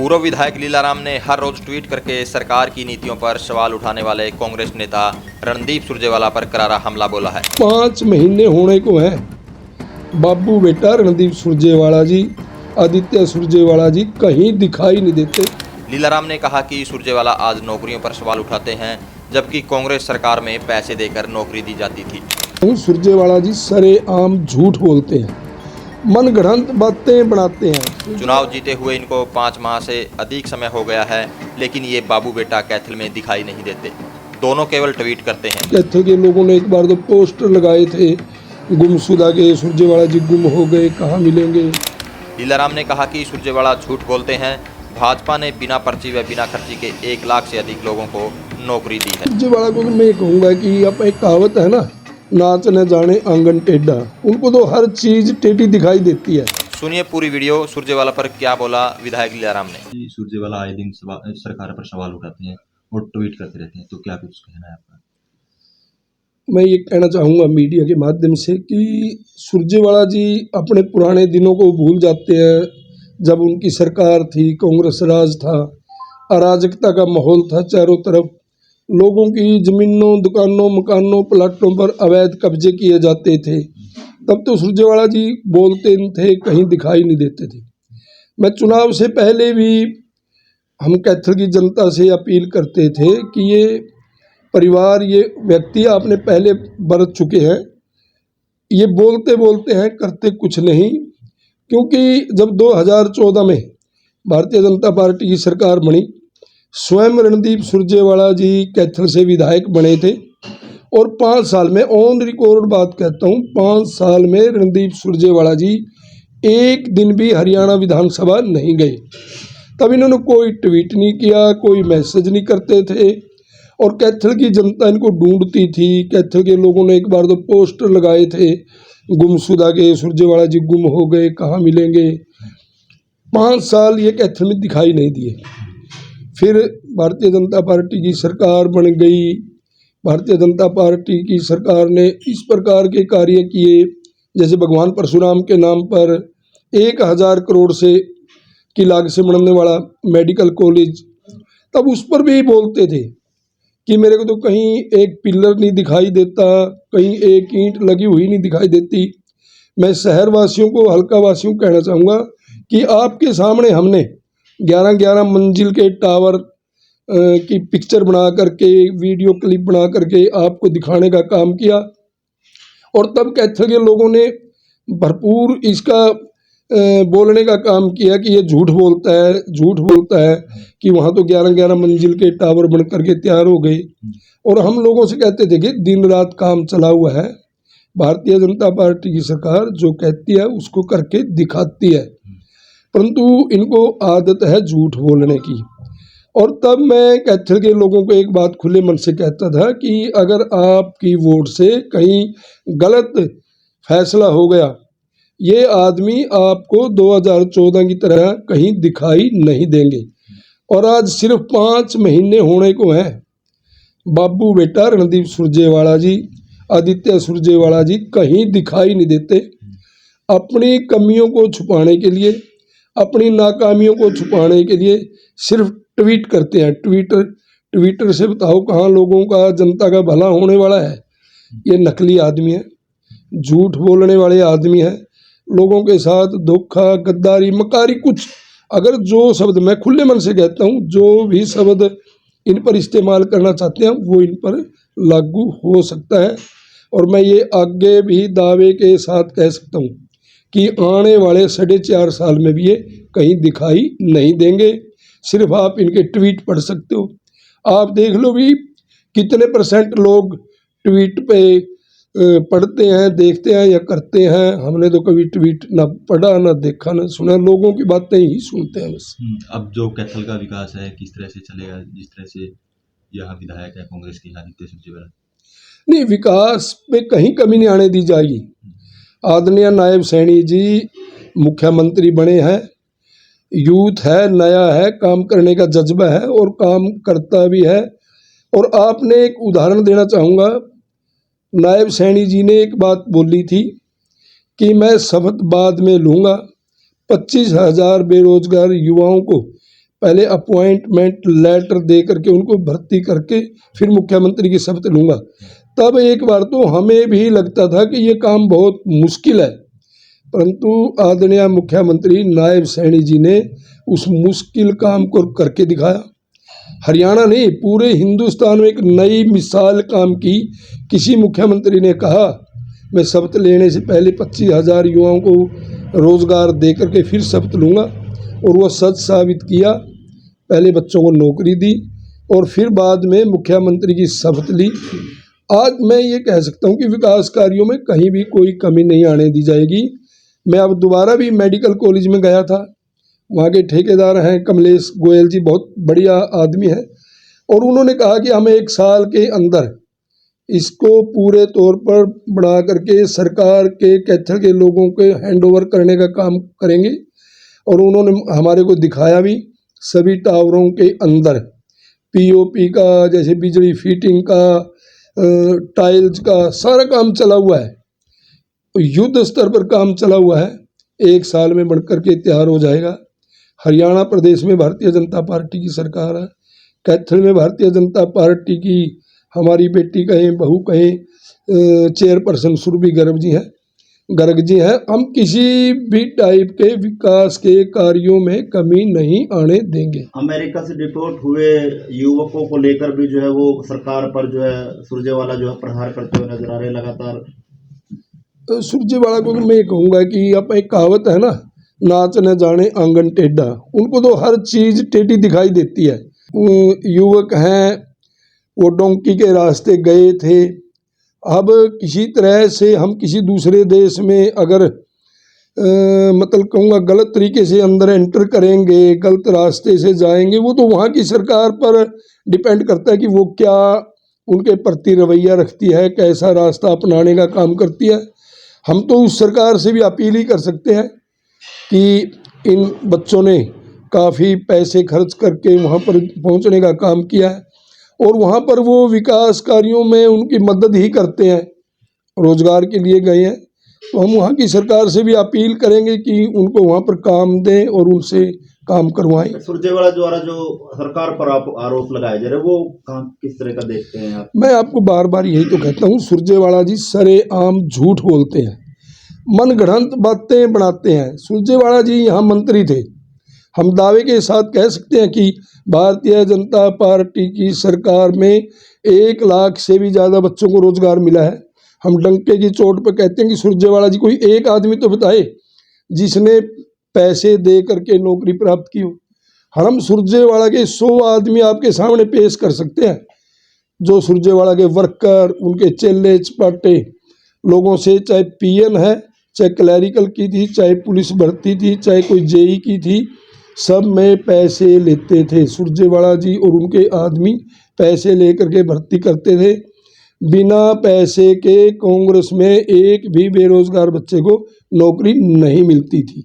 पूर्व विधायक लीलाराम ने हर रोज ट्वीट करके सरकार की नीतियों पर सवाल उठाने वाले कांग्रेस नेता रणदीप सुरजेवाला पर करारा हमला बोला है। 5 महीने होने को है, बाबू बेटा रणदीप सुरजेवाला जी, आदित्य सुरजेवाला जी कहीं दिखाई नहीं देते। लीलाराम ने कहा कि सुरजेवाला आज नौकरियों पर सवाल उठाते हैं, जबकि कांग्रेस सरकार में पैसे देकर नौकरी दी जाती थी। सुरजेवाला जी सरेआम झूठ बोलते हैं, मनगढ़ंत बातें बनाते हैं। चुनाव जीते हुए इनको 5 माह से अधिक समय हो गया है, लेकिन ये बाबू बेटा कैथल में दिखाई नहीं देते। दोनों केवल ट्वीट करते हैं। कैथल के लोगों ने एक बार तो पोस्टर लगाए थे गुमशुदा के, सुरजेवाला जी गुम हो गए, कहाँ मिलेंगे। लीलाराम ने कहा कि सुरजेवाला झूठ बोलते हैं। भाजपा ने बिना पर्ची व बिना खर्ची के 1 लाख से अधिक लोगों को नौकरी दी है। सुरजेवाला को मैं कहूँगा कि अब एक कहावत है ना, नाच न जाने आंगन टेढ़ा, उनको तो हर चीज टेढ़ी दिखाई देती है। सुनिए पूरी वीडियो, सुरजेवाला पर क्या बोला विधायक लीलाराम ने। सुरजेवाला आए दिन सरकार पर सवाल उठाते हैं और ट्वीट करते रहते हैं, तो क्या कुछ कहना है आपका? मैं ये कहना चाहूँगा मीडिया के माध्यम से कि सुरजेवाला जी अपने पुराने दिनों को भूल जाते हैं, जब उनकी सरकार थी, कांग्रेस राज था, अराजकता का माहौल था, चारों तरफ लोगों की जमीनों, दुकानों, मकानों, प्लाटों पर अवैध कब्जे किए जाते थे। तब तो सुरजेवाला जी बोलते थे, कहीं दिखाई नहीं देते थे। मैं चुनाव से पहले भी हम कैथल की जनता से अपील करते थे कि ये परिवार, ये व्यक्ति आपने पहले बरत चुके हैं, ये बोलते बोलते हैं, करते कुछ नहीं। क्योंकि जब 2014 में भारतीय जनता पार्टी की सरकार बनी, स्वयं रणदीप सुरजेवाला जी कैथल से विधायक बने थे और 5 साल में, ऑन रिकॉर्ड बात कहता हूँ, 5 साल में रणदीप सुरजेवाला जी एक दिन भी हरियाणा विधानसभा नहीं गए। तब इन्होंने कोई ट्वीट नहीं किया, कोई मैसेज नहीं करते थे और कैथल की जनता इनको ढूंढती थी। कैथल के लोगों ने एक बार तो पोस्टर लगाए थे गुमशुदा के, सुरजेवाला जी गुम हो गए, कहाँ मिलेंगे। 5 साल ये कैथल में दिखाई नहीं दिए। फिर भारतीय जनता पार्टी की सरकार बन गई। भारतीय जनता पार्टी की सरकार ने इस प्रकार के कार्य किए, जैसे भगवान परशुराम के नाम पर 1000 करोड़ से की लागत से बनने वाला मेडिकल कॉलेज, तब उस पर भी बोलते थे कि मेरे को तो कहीं एक पिलर नहीं दिखाई देता, कहीं एक ईंट लगी हुई नहीं दिखाई देती। मैं शहर वासियों को, हल्का वासियों को कहना चाहूँगा कि आपके सामने हमने 11-11 मंजिल के टावर की पिक्चर बना करके, वीडियो क्लिप बना करके आपको दिखाने का काम किया और तब कैथल के लोगों ने भरपूर इसका बोलने का काम किया कि ये झूठ बोलता है, झूठ बोलता है कि वहाँ तो 11-11 मंजिल के टावर बन करके तैयार हो गए। और हम लोगों से कहते थे कि दिन रात काम चला हुआ है। भारतीय जनता पार्टी की सरकार जो कहती है उसको करके दिखाती है, परंतु इनको आदत है झूठ बोलने की। और तब मैं कैथल के लोगों को एक बात खुले मन से कहता था कि अगर आपकी वोट से कहीं गलत फैसला हो गया, ये आदमी आपको 2014 की तरह कहीं दिखाई नहीं देंगे। और आज सिर्फ 5 महीने होने को हैं, बाबू बेटा रणदीप सुरजेवाला जी, आदित्य सुरजेवाला जी कहीं दिखाई नहीं देते। अपनी कमियों को छुपाने के लिए, अपनी नाकामियों को छुपाने के लिए सिर्फ ट्वीट करते हैं। ट्विटर से बताओ कहाँ लोगों का, जनता का भला होने वाला है। ये नकली आदमी है, झूठ बोलने वाले आदमी है, लोगों के साथ धोखा, गद्दारी, मकारी, कुछ अगर जो शब्द मैं खुले मन से कहता हूँ, जो भी शब्द इन पर इस्तेमाल करना चाहते हैं वो इन पर लागू हो सकता है। और मैं ये आगे भी दावे के साथ कह सकता हूँ कि आने वाले 4.5 साल में भी ये कहीं दिखाई नहीं देंगे। सिर्फ आप इनके ट्वीट पढ़ सकते हो। आप देख लो भी कितने % लोग ट्वीट पे पढ़ते हैं, देखते हैं या करते हैं। हमने तो कभी ट्वीट ना पढ़ा, ना देखा, ना सुना, लोगों की बातें ही सुनते हैं बस। अब जो कैथल का विकास है किस तरह से चलेगा, जिस तरह से यहाँ विधायक है कांग्रेस के आदित्य सुरजेवाला? नहीं, विकास में कहीं कमी नहीं आने दी जाएगी। आदरणीय नायब सैनी जी मुख्यमंत्री बने हैं, यूथ है, नया है, काम करने का जज्बा है और काम करता भी है। और आपने एक उदाहरण देना चाहूँगा, नायब सैनी जी ने एक बात बोली थी कि मैं शपथ बाद में लूँगा, 25,000 बेरोजगार युवाओं को पहले अपॉइंटमेंट लेटर दे करके उनको भर्ती करके फिर मुख्यमंत्री की शपथ लूँगा। तब एक बार तो हमें भी लगता था कि ये काम बहुत मुश्किल है, परंतु आदरणीय मुख्यमंत्री नायब सैनी जी ने उस मुश्किल काम को करके दिखाया। हरियाणा नहीं, पूरे हिंदुस्तान में एक नई मिसाल काम की। किसी मुख्यमंत्री ने कहा मैं शपथ लेने से पहले 25,000 युवाओं को रोजगार दे करके फिर शपथ लूँगा, और वह सच साबित किया। पहले बच्चों को नौकरी दी और फिर बाद में मुख्यमंत्री की शपथ ली। आज मैं ये कह सकता हूँ कि विकास कार्यों में कहीं भी कोई कमी नहीं आने दी जाएगी। मैं अब दोबारा भी मेडिकल कॉलेज में गया था, वहाँ के ठेकेदार हैं कमलेश गोयल जी, बहुत बढ़िया आदमी है, और उन्होंने कहा कि हम 1 साल के अंदर इसको पूरे तौर पर बना करके सरकार के कैथल के लोगों के हैंडओवर करने का काम करेंगे। और उन्होंने हमारे को दिखाया भी, सभी टावरों के अंदर पीओपी का, जैसे बिजली फिटिंग का, टाइल्स का सारा काम चला हुआ है, युद्ध स्तर पर काम चला हुआ है। 1 साल में बनकर के तैयार हो जाएगा। हरियाणा प्रदेश में भारतीय जनता पार्टी की सरकार है, कैथल में भारतीय जनता पार्टी की हमारी बेटी कहें, बहू कहें, चेयरपर्सन सुरभि गर्ग जी हैं। हम किसी भी टाइप के विकास के कार्यों में कमी नहीं आने देंगे। अमेरिका से डिपोर्ट हुए युवकों को लेकर भी जो है वो सरकार पर जो है सुरजेवाला जो है प्रहार करते हुए नजर आ रहे लगातार। तो सुरजेवाला को मैं कहूँगा कि अब एक कहावत है ना, नाच न जाने आंगन टेढ़ा, उनको तो हर चीज़ टेढ़ी दिखाई देती है। युवक हैं, वो डोंकी के रास्ते गए थे। अब किसी तरह से हम किसी दूसरे देश में अगर मतलब कहूँगा गलत तरीके से अंदर एंटर करेंगे, गलत रास्ते से जाएंगे, वो तो वहाँ की सरकार पर डिपेंड करता है कि वो क्या उनके प्रति रवैया रखती है, कैसा रास्ता अपनाने का काम करती है। हम तो उस सरकार से भी अपील ही कर सकते हैं कि इन बच्चों ने काफ़ी पैसे खर्च करके वहाँ पर पहुँचने का काम किया है, और वहाँ पर वो विकास कार्यों में उनकी मदद ही करते हैं, रोजगार के लिए गए हैं। तो हम वहाँ की सरकार से भी अपील करेंगे कि उनको वहाँ पर काम दें और उनसे काम करवाएं। सुरजेवाला द्वारा जो सरकार पर आरोप लगाए जा रहे वो काम किस तरह का देखते हैं आप? मैं आपको बार बार यही तो कहता हूँ, सुरजेवाला जी सरेआम झूठ बोलते हैं, मनगढ़ंत बातें बनाते हैं। सुरजेवाला जी यहाँ मंत्री थे। हम दावे के साथ कह सकते हैं कि भारतीय जनता पार्टी की सरकार में 1 लाख से भी ज़्यादा बच्चों को रोजगार मिला है। हम डंके की चोट पर कहते हैं कि सुरजेवाला जी कोई एक आदमी तो बताए जिसने पैसे दे करके नौकरी प्राप्त की हो। हम सुरजेवाला के 100 आदमी आपके सामने पेश कर सकते हैं, जो सुरजेवाला के वर्कर, उनके चेले चपाटे लोगों से, चाहे पीएन है, चाहे क्लैरिकल की थी, चाहे पुलिस भर्ती थी, चाहे कोई जेई की थी, सब में पैसे लेते थे। सुरजेवाला जी और उनके आदमी पैसे लेकर के भर्ती करते थे। बिना पैसे के कांग्रेस में एक भी बेरोजगार बच्चे को नौकरी नहीं मिलती थी।